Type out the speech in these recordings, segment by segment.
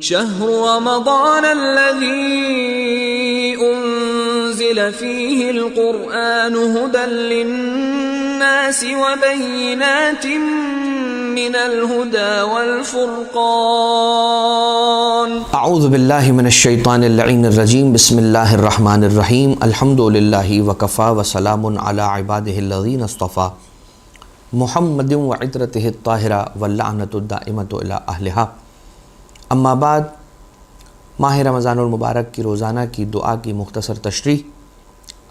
شهر رمضان الذي أنزل فيه القرآن هدى للناس وبينات من الهدى والفرقان اعوذ باللہ من الشیطان اللعین الرجیم بسم اللہ الرحمن الرحیم الحمد للہ وکفا وسلام علی عبادہ الذین اصطفیٰ محمد وعطرتہ الطاہرہ واللعنۃ الدائمۃ الی اہلہا اما بعد، ماہ رمضان المبارک کی روزانہ کی دعا کی مختصر تشریح۔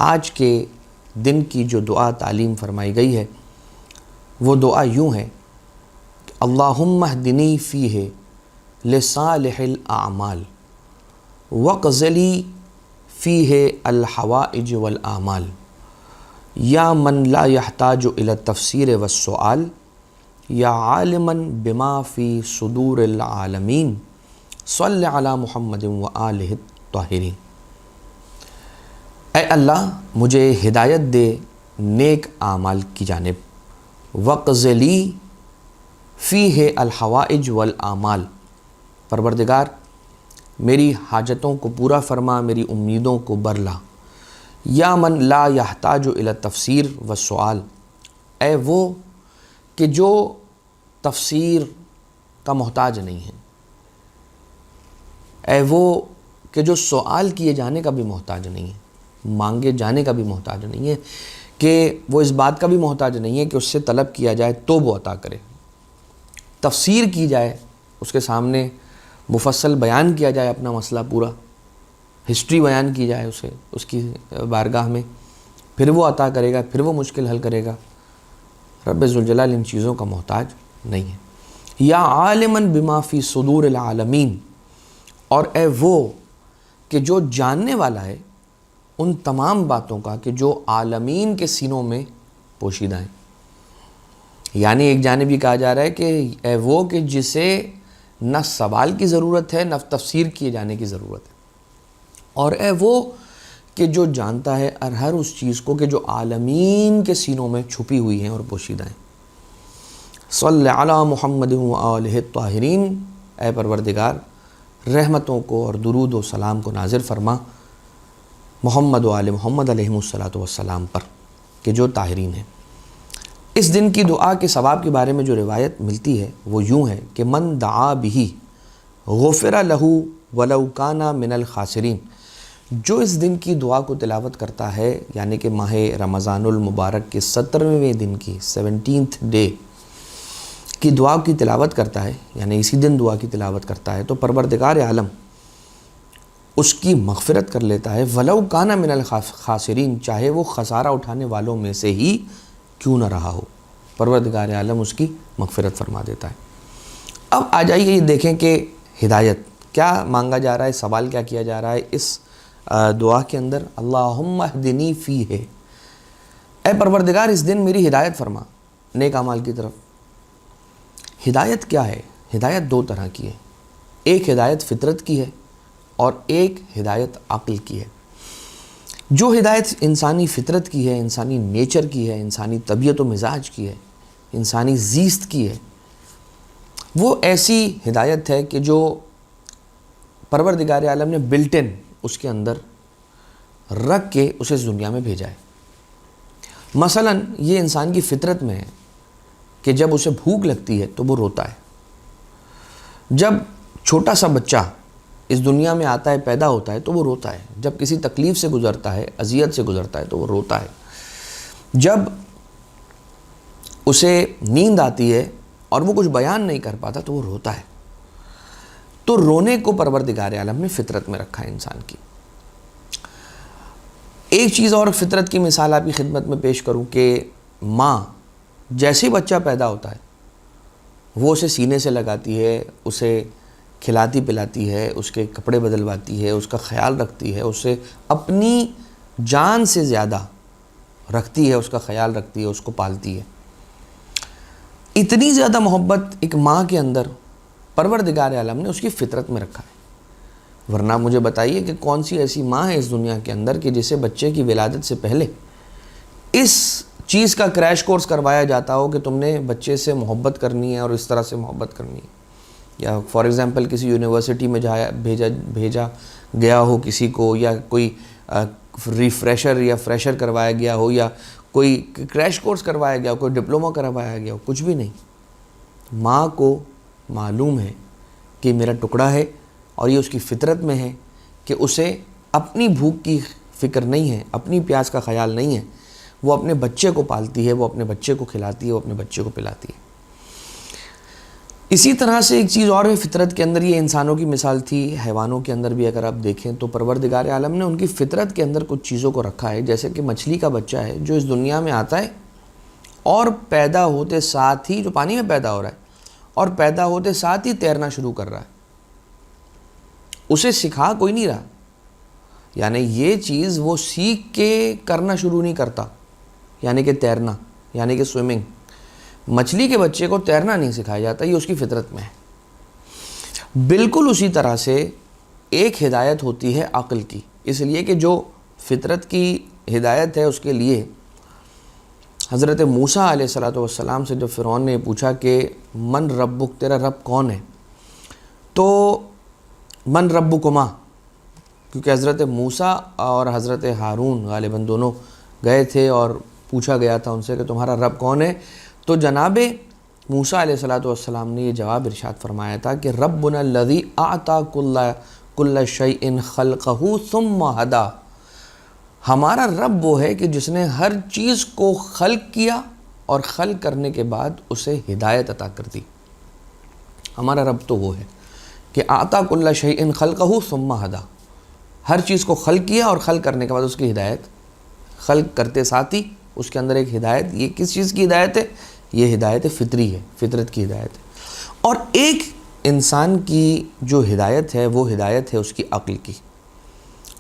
آج کے دن کی جو دعا تعلیم فرمائی گئی ہے وہ دعا یوں ہے کہ اللہم اہدنی فیہ لصالح الاعمال واقض لی فیہ الحوائج والآمال یا من لا یحتاج الی التفسیر والسؤال یا عالما بما فی صدور العالمین صلی علی محمد وآلہ الطاہرین۔ اے اللہ، مجھے ہدایت دے نیک اعمال کی جانب، واقض لی فیہ الحوائج والآمال، پروردگار میری حاجتوں کو پورا فرما، میری امیدوں کو برلا۔ یا من لا یحتاج الی التفسیر والسؤال، اے وہ کہ جو تفسیر کا محتاج نہیں ہے، اے وہ کہ جو سوال کیے جانے کا بھی محتاج نہیں ہے، مانگے جانے کا بھی محتاج نہیں ہے، کہ وہ اس بات کا بھی محتاج نہیں ہے کہ اس سے طلب کیا جائے تو وہ عطا کرے، تفسیر کی جائے، اس کے سامنے مفصل بیان کیا جائے اپنا مسئلہ پورا، ہسٹری بیان کی جائے اسے اس کی بارگاہ میں، پھر وہ عطا کرے گا، پھر وہ مشکل حل کرے گا۔ رب ذوالجلال ان چیزوں کا محتاج نہیں ہے۔ یا عالما بما فی صدور العالمین، اور اے وہ کہ جو جاننے والا ہے ان تمام باتوں کا کہ جو عالمین کے سینوں میں پوشیدہ ہیں۔ یعنی ایک جانب یہ کہا جا رہا ہے کہ اے وہ کہ جسے نہ سوال کی ضرورت ہے نہ تفسیر کیے جانے کی ضرورت ہے، اور اے وہ کہ جو جانتا ہے ہر اس چیز کو کہ جو عالمین کے سینوں میں چھپی ہوئی ہیں اور پوشیدہ ہیں۔ صلی علی محمد وآلہ الطاہرین، اے پروردگار رحمتوں کو اور درود و سلام کو نازل فرما محمد و آل محمد علیہ السلام پر کہ جو طاہرین ہیں۔ اس دن کی دعا کے ثواب کے بارے میں جو روایت ملتی ہے وہ یوں ہے کہ من دعا بہ غفر لہ ولو کان من الخاسرین، جو اس دن کی دعا کو تلاوت کرتا ہے، یعنی کہ ماہ رمضان المبارک کے 17ویں دن کی 17th ڈے کی دعا کی تلاوت کرتا ہے، یعنی اسی دن دعا کی تلاوت کرتا ہے، تو پروردگار عالم اس کی مغفرت کر لیتا ہے، ولو کان من الخاسرین، چاہے وہ خسارہ اٹھانے والوں میں سے ہی کیوں نہ رہا ہو، پروردگار عالم اس کی مغفرت فرما دیتا ہے۔ اب آ جائیے یہ دیکھیں کہ ہدایت کیا مانگا جا رہا ہے، سوال کیا کیا جا رہا ہے اس دعا کے اندر۔ اللہم اہدنی فیہ، اے پروردگار اس دن میری ہدایت فرما نیک اعمال کی طرف۔ ہدایت کیا ہے؟ ہدایت دو طرح کی ہے، ایک ہدایت فطرت کی ہے اور ایک ہدایت عقل کی ہے۔ جو ہدایت انسانی فطرت کی ہے، انسانی نیچر کی ہے، انسانی طبیعت و مزاج کی ہے، انسانی زیست کی ہے، وہ ایسی ہدایت ہے کہ جو پروردگار عالم نے بلٹن اس کے اندر رکھ کے اسے اس دنیا میں بھیجا ہے۔ مثلا یہ انسان کی فطرت میں ہے کہ جب اسے بھوک لگتی ہے تو وہ روتا ہے، جب چھوٹا سا بچہ اس دنیا میں آتا ہے، پیدا ہوتا ہے تو وہ روتا ہے، جب کسی تکلیف سے گزرتا ہے، اذیت سے گزرتا ہے تو وہ روتا ہے، جب اسے نیند آتی ہے اور وہ کچھ بیان نہیں کر پاتا تو وہ روتا ہے۔ تو رونے کو پروردگار عالم نے فطرت میں رکھا ہے انسان کی۔ ایک چیز اور فطرت کی مثال آپ کی خدمت میں پیش کروں کہ ماں جیسے ہی بچہ پیدا ہوتا ہے وہ اسے سینے سے لگاتی ہے، اسے کھلاتی پلاتی ہے، اس کے کپڑے بدلواتی ہے، اس کا خیال رکھتی ہے، اسے اپنی جان سے زیادہ رکھتی ہے، اس کا خیال رکھتی ہے، اس کو پالتی ہے۔ اتنی زیادہ محبت ایک ماں کے اندر پروردگار عالم نے اس کی فطرت میں رکھا ہے۔ ورنہ مجھے بتائیے کہ کون سی ایسی ماں ہے اس دنیا کے اندر کہ جسے بچے کی ولادت سے پہلے اس چیز کا کریش کورس کروایا جاتا ہو کہ تم نے بچے سے محبت کرنی ہے اور اس طرح سے محبت کرنی ہے۔ یا فار ایگزامپل کسی یونیورسٹی میں بھیجا گیا ہو کسی کو، یا کوئی ریفریشر یا فریشر کروایا گیا ہو، یا کوئی کریش کورس کروایا گیا ہو، کوئی ڈپلومہ کروایا گیا ہو، کچھ بھی نہیں. ماں کو معلوم ہے کہ میرا ٹکڑا ہے، اور یہ اس کی فطرت میں ہے کہ اسے اپنی بھوک کی فکر نہیں ہے، اپنی پیاس کا خیال نہیں ہے. وہ اپنے بچے کو پالتی ہے، وہ اپنے بچے کو کھلاتی ہے، وہ اپنے بچے کو پلاتی ہے. اسی طرح سے ایک چیز اور ہے فطرت کے اندر، یہ انسانوں کی مثال تھی، حیوانوں کے اندر بھی اگر آپ دیکھیں تو پروردگار عالم نے ان کی فطرت کے اندر کچھ چیزوں کو رکھا ہے. جیسے کہ مچھلی کا بچہ ہے جو اس دنیا میں آتا ہے اور پیدا ہوتے ساتھ ہی، جو پانی میں پیدا ہو رہا ہے اور پیدا ہوتے ساتھ ہی تیرنا شروع کر رہا ہے. اسے سکھا کوئی نہیں رہا، یعنی یہ چیز وہ سیکھ کے کرنا شروع نہیں کرتا، یعنی کہ تیرنا، یعنی کہ سوئمنگ. مچھلی کے بچے کو تیرنا نہیں سکھایا جاتا، یہ اس کی فطرت میں ہے. بالکل اسی طرح سے ایک ہدایت ہوتی ہے عقل کی، اس لیے کہ جو فطرت کی ہدایت ہے اس کے لیے حضرت موسیٰ علیہ السلام سے جب فرعون نے پوچھا کہ من ربک، تیرا رب کون ہے، تو من ربکما، کیونکہ حضرت موسیٰ اور حضرت ہارون غالباً دونوں گئے تھے اور پوچھا گیا تھا ان سے کہ تمہارا رب کون ہے. تو جناب موسیٰ علیہ السلام نے یہ جواب ارشاد فرمایا تھا کہ ربنا الذی اعطی کل شیء خلقہ ثم ہدی، ہمارا رب وہ ہے کہ جس نے ہر چیز کو خلق کیا اور خلق کرنے کے بعد اسے ہدایت عطا کر دی. ہمارا رب تو وہ ہے کہ اعطی کل شیء خلقہ ثم ہدی، ہر چیز کو خلق کیا اور خلق کرنے کے بعد اس کی ہدایت، خلق کرتے ساتھ ہی اس کے اندر ایک ہدایت. یہ کس چیز کی ہدایت ہے؟ یہ ہدایت فطری ہے، فطرت کی ہدایت ہے. اور ایک انسان کی جو ہدایت ہے وہ ہدایت ہے اس کی عقل کی.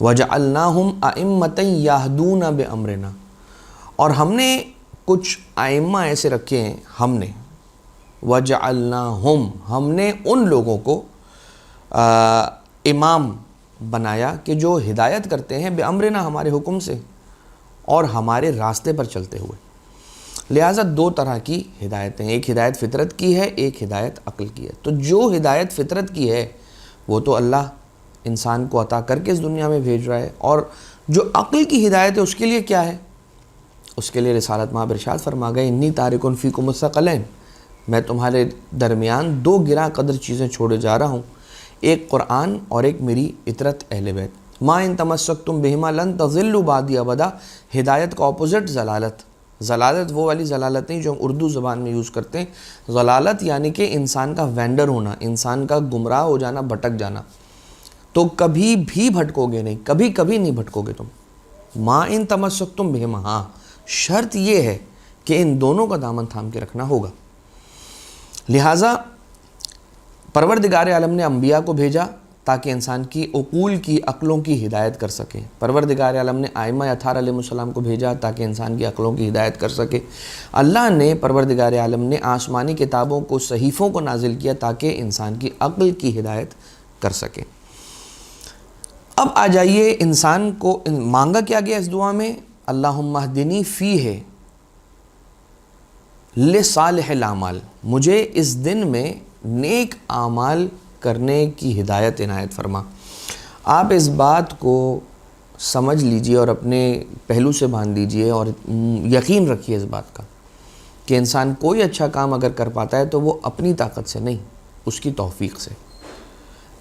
وَجَعَلْنَاهُمْ أَئِمَّةً يَهْدُونَ بِأَمْرِنَا، اور ہم نے کچھ ائمہ ایسے رکھے ہیں، ہم نے وَجَعَلْنَاهُمْ، ہم نے ان لوگوں کو امام بنایا کہ جو ہدایت کرتے ہیں بِأَمْرِنَا، ہمارے حکم سے اور ہمارے راستے پر چلتے ہوئے. لہٰذا دو طرح کی ہدایتیں، ایک ہدایت فطرت کی ہے، ایک ہدایت عقل کی ہے. تو جو ہدایت فطرت کی ہے وہ تو اللہ انسان کو عطا کر کے اس دنیا میں بھیج رہا ہے، اور جو عقل کی ہدایت ہے اس کے لیے کیا ہے؟ اس کے لیے رسالت مآب ارشاد فرما گئے انی تارک فیکم الثقلین، میں تمہارے درمیان دو گراں قدر چیزیں چھوڑے جا رہا ہوں، ایک قرآن اور ایک میری اطرت اہل بیت. ما ان تمسکتم بہما لن تضلوا بعدی ابدا، ہدایت کا اپوزٹ ضلالت. ضلالت وہ والی ضلالت نہیں جو ہم اردو زبان میں یوز کرتے ہیں. ضلالت یعنی کہ انسان کا وینڈر ہونا، انسان کا گمراہ ہو جانا، بھٹک جانا. تو کبھی بھی بھٹکو گے نہیں، کبھی نہیں بھٹکو گے تم. ما ان تمسکتم بہما، ہاں شرط یہ ہے کہ ان دونوں کا دامن تھام کے رکھنا ہوگا. لہٰذا پروردگار عالم نے انبیاء کو بھیجا تاکہ انسان کی عقول کی، عقلوں کی ہدایت کر سکے. پروردگار عالم نے ائمہ اطہار علیہ السلام کو بھیجا تاکہ انسان کی عقلوں کی ہدایت کر سکے. اللہ نے پروردگار عالم نے آسمانی کتابوں کو، صحیفوں کو نازل کیا تاکہ انسان کی عقل کی ہدایت کر سکے. اب آ جائیے انسان کو مانگا کیا گیا اس دعا میں؟ اللہم اہدنی فیہ لصالح الاعمال، مجھے اس دن میں نیک اعمال کرنے کی ہدایت عنایت فرما. آپ اس بات کو سمجھ لیجئے اور اپنے پہلو سے باندھ لیجئے اور یقین رکھیے اس بات کا کہ انسان کوئی اچھا کام اگر کر پاتا ہے تو وہ اپنی طاقت سے نہیں، اس کی توفیق سے.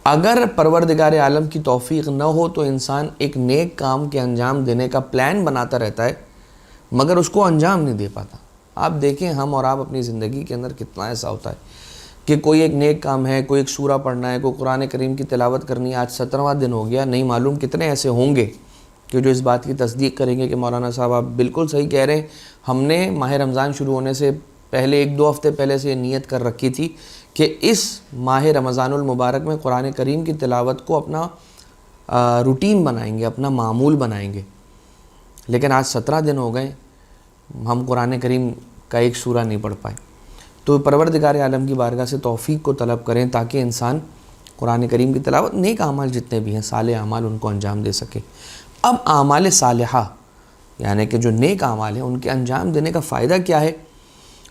اگر پروردگار عالم کی توفیق نہ ہو تو انسان ایک نیک کام کے انجام دینے کا پلان بناتا رہتا ہے مگر اس کو انجام نہیں دے پاتا. آپ دیکھیں ہم اور آپ اپنی زندگی کے اندر کتنا ایسا ہوتا ہے کہ کوئی ایک نیک کام ہے، کوئی ایک سورہ پڑھنا ہے، کوئی قرآن کریم کی تلاوت کرنی ہے. آج 17واں دن ہو گیا، نہیں معلوم کتنے ایسے ہوں گے کہ جو اس بات کی تصدیق کریں گے کہ مولانا صاحب آپ بالکل صحیح کہہ رہے ہیں. ہم نے ماہ رمضان شروع ہونے سے پہلے 1-2 ہفتے پہلے سے یہ نیت کر رکھی تھی کہ اس ماہ رمضان المبارک میں قرآن کریم کی تلاوت کو اپنا روٹین بنائیں گے، اپنا معمول بنائیں گے. لیکن آج 17 دن ہو گئے، ہم قرآن کریم کا ایک سورہ نہیں پڑھ پائے. تو پروردگار عالم کی بارگاہ سے توفیق کو طلب کریں تاکہ انسان قرآن کریم کی تلاوت، نیک اعمال جتنے بھی ہیں، صالح اعمال، ان کو انجام دے سکے. اب اعمال صالحہ یعنی کہ جو نیک اعمال ہیں ان کے انجام دینے کا فائدہ کیا ہے؟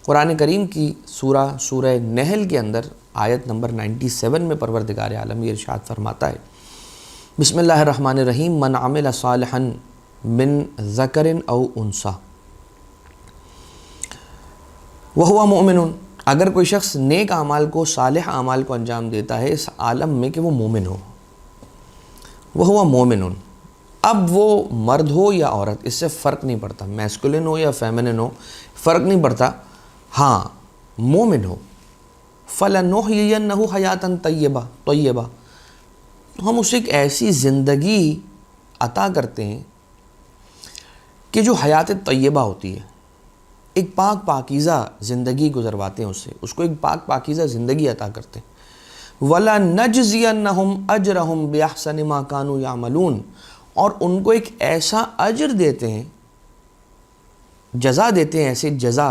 قرآن کریم کی سورہ نحل کے اندر آیت نمبر 97 میں پروردگار عالم یہ ارشاد فرماتا ہے، بسم اللہ الرحمن الرحیم، من عمل صالحا من ذکر او انثی وہو مومن، اگر کوئی شخص نیک اعمال کو، صالح اعمال کو انجام دیتا ہے اس عالم میں کہ وہ مومن ہو، وہو مومن، اب وہ مرد ہو یا عورت، اس سے فرق نہیں پڑتا، میسکولن ہو یا فیمنن ہو، فرق نہیں پڑتا، ہاں مومن ہو، فَلَنُحْيِيَنَّهُ حَيَاةً طَيِّبَةً، تو ہم اسے ایک ایسی زندگی عطا کرتے ہیں کہ جو حیات طیبہ ہوتی ہے، ایک پاک پاکیزہ زندگی گزرواتے ہیں اس کو ایک پاک پاکیزہ زندگی عطا کرتے ہیں، وَلَنَجْزِيَنَّهُمْ أَجْرَهُمْ بِأَحْسَنِ مَا كَانُوا يَعْمَلُونَ، اور ان کو ایک ایسا اجر دیتے ہیں، جزا دیتے ہیں، ایسے جزا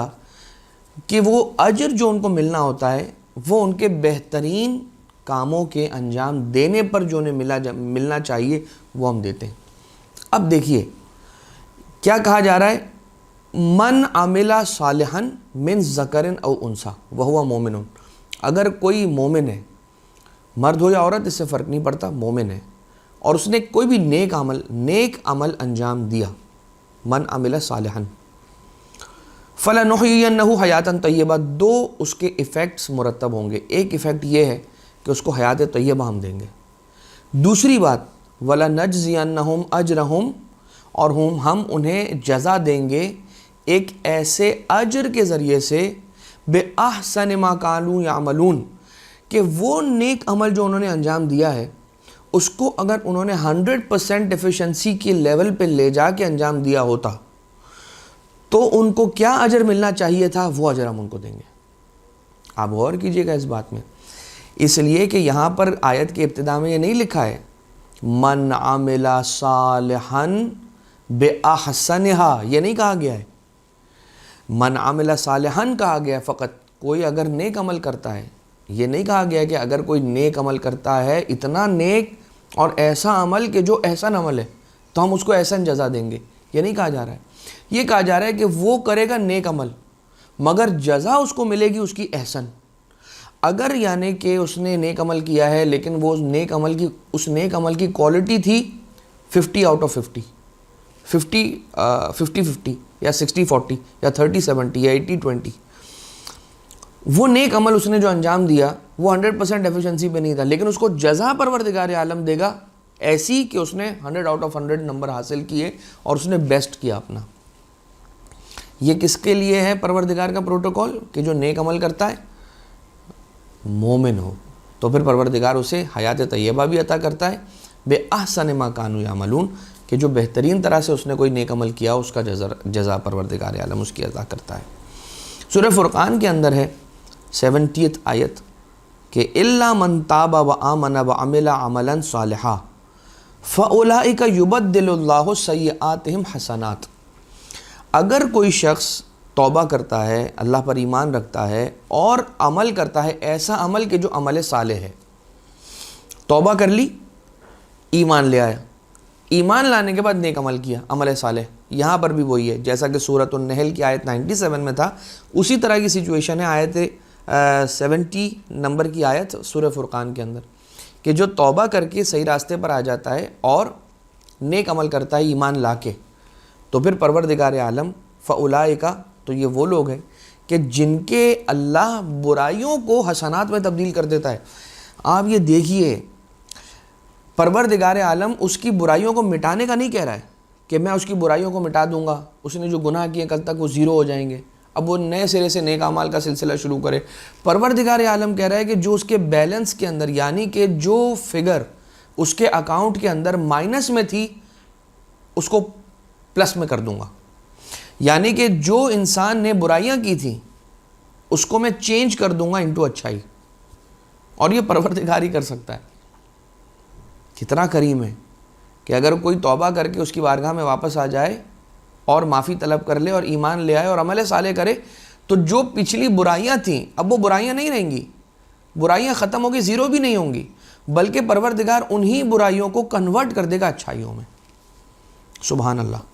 کہ وہ اجر جو ان کو ملنا ہوتا ہے وہ ان کے بہترین کاموں کے انجام دینے پر جو انہیں ملنا چاہیے وہ ہم دیتے ہیں۔ اب دیکھیے کیا کہا جا رہا ہے، من عمل صالحا من ذکر او انثی وہو مومن، اگر کوئی مومن ہے، مرد ہو یا عورت اس سے فرق نہیں پڑتا، مومن ہے، اور اس نے کوئی بھی نیک عمل انجام دیا، من عمل صالحا، فَلَنُحْيِيَنَّهُ حَيَاةً طَيِّبَةً، دو اس کے ایفیکٹس مرتب ہوں گے، ایک ایفیکٹ یہ ہے کہ اس کو حیات طیبہ ہم دیں گے، دوسری بات وَلَنَجْزِيَنَّهُمْ أَجْرَهُمْ، اور ہم انہیں جزا دیں گے ایک ایسے اجر کے ذریعے سے بِأَحْسَنِ مَا كَانُوا يَعْمَلُونَ، کہ وہ نیک عمل جو انہوں نے انجام دیا ہے اس کو اگر انہوں نے 100% ایفیشنسی کے لیول پہ لے جا کے انجام دیا ہوتا تو ان کو کیا اجر ملنا چاہیے تھا وہ اجر ہم ان کو دیں گے۔ آپ غور کیجئے گا اس بات میں، اس لیے کہ یہاں پر آیت کے ابتدا میں یہ نہیں لکھا ہے من عمل صالحا بأحسنها، یہ نہیں کہا گیا ہے، من عمل صالحا کہا گیا ہے فقط، کوئی اگر نیک عمل کرتا ہے، یہ نہیں کہا گیا کہ اگر کوئی نیک عمل کرتا ہے، اتنا نیک اور ایسا عمل کہ جو احسن عمل ہے تو ہم اس کو احسن جزا دیں گے، یہ نہیں کہا جا رہا ہے، یہ کہا جا رہا ہے کہ وہ کرے گا نیک عمل مگر جزا اس کو ملے گی اس کی احسن، اگر یعنی کہ اس نے نیک عمل کیا ہے لیکن وہ اس نیک عمل کی کوالٹی تھی 50/50 50/50 یا 60/40 یا 30/70 یا 80/20، وہ نیک عمل اس نے جو انجام دیا وہ 100% ایفیشنسی پہ نہیں تھا، لیکن اس کو جزا پروردگار عالم دے گا ایسی کہ اس نے 100/100 نمبر حاصل کیے اور اس نے بیسٹ کیا اپنا۔ یہ کس کے لیے ہے پروردگار کا پروٹوکول، کہ جو نیک عمل کرتا ہے مومن ہو، تو پھر پروردگار اسے حیات طیبہ بھی عطا کرتا ہے بِأَحْسَنِ مَا كَانُوا يَعْمَلُونَ، کہ جو بہترین طرح سے اس نے کوئی نیک عمل کیا اس کا جزا پروردگار عالم اس کی عطا کرتا ہے۔ سورہ فرقان کے اندر ہے 70th آیت کہ إِلَّا مَن تَابَ وَآمَنَ وَعَمِلَ عَمَلًا صَالِحًا فَأُولَٰئِكَ يُبَدِّلُ اللَّهُ سَيِّئَاتِهِمْ حَسَنَاتٍ، اگر کوئی شخص توبہ کرتا ہے، اللہ پر ایمان رکھتا ہے اور عمل کرتا ہے ایسا عمل کہ جو عمل صالح ہے، توبہ کر لی، ایمان لے آیا، ایمان لانے کے بعد نیک عمل کیا، عمل صالح، یہاں پر بھی وہی ہے جیسا کہ سورۃ النحل کی آیت 97 میں تھا، اسی طرح کی سچویشن ہے آیت 70 نمبر کی آیت سورہ فرقان کے اندر، کہ جو توبہ کر کے صحیح راستے پر آ جاتا ہے اور نیک عمل کرتا ہے ایمان لا کے، تو پھر پروردگار عالم فاولئک، تو یہ وہ لوگ ہیں کہ جن کے اللہ برائیوں کو حسنات میں تبدیل کر دیتا ہے۔ آپ یہ دیکھیے پروردگار عالم اس کی برائیوں کو مٹانے کا نہیں کہہ رہا ہے کہ میں اس کی برائیوں کو مٹا دوں گا، اس نے جو گناہ کیے کل تک وہ زیرو ہو جائیں گے، اب وہ نئے سرے سے نیک اعمال کا سلسلہ شروع کرے۔ پروردگار عالم کہہ رہا ہے کہ جو اس کے بیلنس کے اندر، یعنی کہ جو فگر اس کے اکاؤنٹ کے اندر مائنس میں تھی اس کو پلس میں کر دوں گا، یعنی کہ جو انسان نے برائیاں کی تھیں اس کو میں چینج کر دوں گا انٹو اچھائی، اور یہ پروردگار ہی کر سکتا ہے۔ کتنا کریم ہے کہ اگر کوئی توبہ کر کے اس کی بارگاہ میں واپس آ جائے اور معافی طلب کر لے اور ایمان لے آئے اور عمل صالح کرے، تو جو پچھلی برائیاں تھیں اب وہ برائیاں نہیں رہیں گی، برائیاں ختم ہو گئی، زیرو بھی نہیں ہوں گی، بلکہ پروردگار انہی برائیوں کو کنورٹ کر دے گا اچھائیوں میں۔ سبحان اللہ۔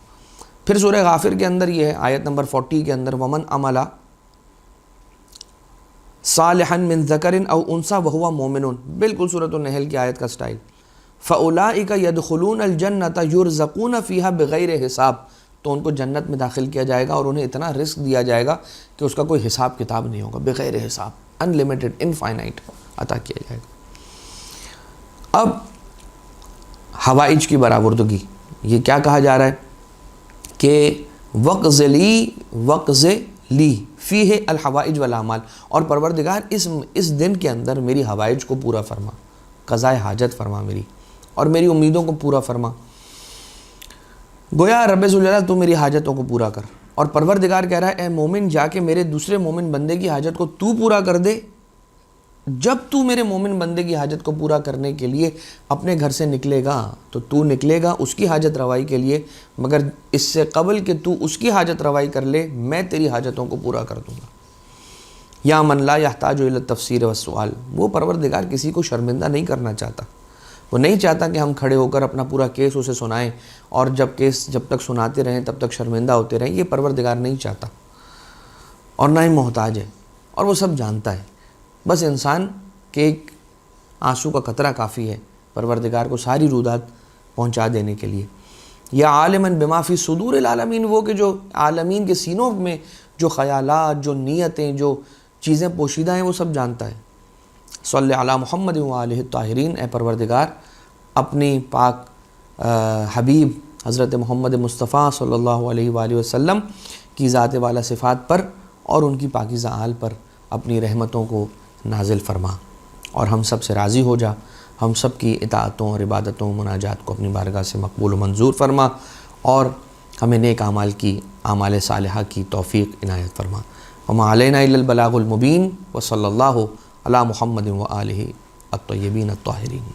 پھر سورہ غافر کے اندر یہ ہے آیت نمبر 40 کے اندر ومن عملہ صالحا من ذکر او انثى وهو مؤمن، بالکل سورۃ النحل کی آیت کا سٹائل. فاولئک يدخلون الجنۃ یرزقون فیہا بغیر حساب، تو ان کو جنت میں داخل کیا جائے گا اور انہیں اتنا رزق دیا جائے گا کہ اس کا کوئی حساب کتاب نہیں ہوگا، بغیر حساب، انلمیٹڈ، انفائنائٹ عطا کیا جائے گا. اب حوائج کی برآوردگی، یہ کیا کہا جا رہا ہے کہ وقض لی فیہ الحوائج والاعمال، اور پروردگار اس دن کے اندر میری حوائج کو پورا فرما، قضاء حاجت فرما میری، اور میری امیدوں کو پورا فرما. گویا رب ذوالجلال تو میری حاجتوں کو پورا کر، اور پروردگار کہہ رہا ہے اے مومن جا کے میرے دوسرے مومن بندے کی حاجت کو تو پورا کر دے. جب تو میرے مومن بندے کی حاجت کو پورا کرنے کے لیے اپنے گھر سے نکلے گا تو نکلے گا اس کی حاجت روائی کے لیے، مگر اس سے قبل کہ تو اس کی حاجت روائی کر لے میں تیری حاجتوں کو پورا کر دوں گا. یا من لا یحتاج الی التفسیر والسؤال، وہ پروردگار کسی کو شرمندہ نہیں کرنا چاہتا، وہ نہیں چاہتا کہ ہم کھڑے ہو کر اپنا پورا کیس اسے سنائیں اور جب تک سناتے رہیں تب تک شرمندہ ہوتے رہیں. یہ پروردگار نہیں چاہتا اور نہ ہی محتاج ہے، اور وہ سب جانتا ہے. بس انسان کے ایک آنسو کا قطرہ کافی ہے پروردگار کو ساری رودات پہنچا دینے کے لیے. یا عالماً بما فی صدور العالمین، وہ کہ جو عالمین کے سینوں میں جو خیالات، جو نیتیں، جو چیزیں پوشیدہ ہیں وہ سب جانتا ہے. صلی علی محمد و آلہ الطاہرین، اے پروردگار اپنی پاک حبیب حضرت محمد مصطفیٰ صلی اللہ علیہ وآلہ وسلم کی ذات والا صفات پر اور ان کی پاکیزہ آل پر اپنی رحمتوں کو نازل فرما، اور ہم سب سے راضی ہو جا. ہم سب کی اطاعتوں اور عبادتوں مناجات کو اپنی بارگاہ سے مقبول و منظور فرما، اور ہمیں نیک اعمال کی، اعمال صالحہ کی توفیق عنایت فرما. وما علینا الا البلاغ المبین، وصلی اللہ علی محمد و آلہ الطیبین الطاہرین.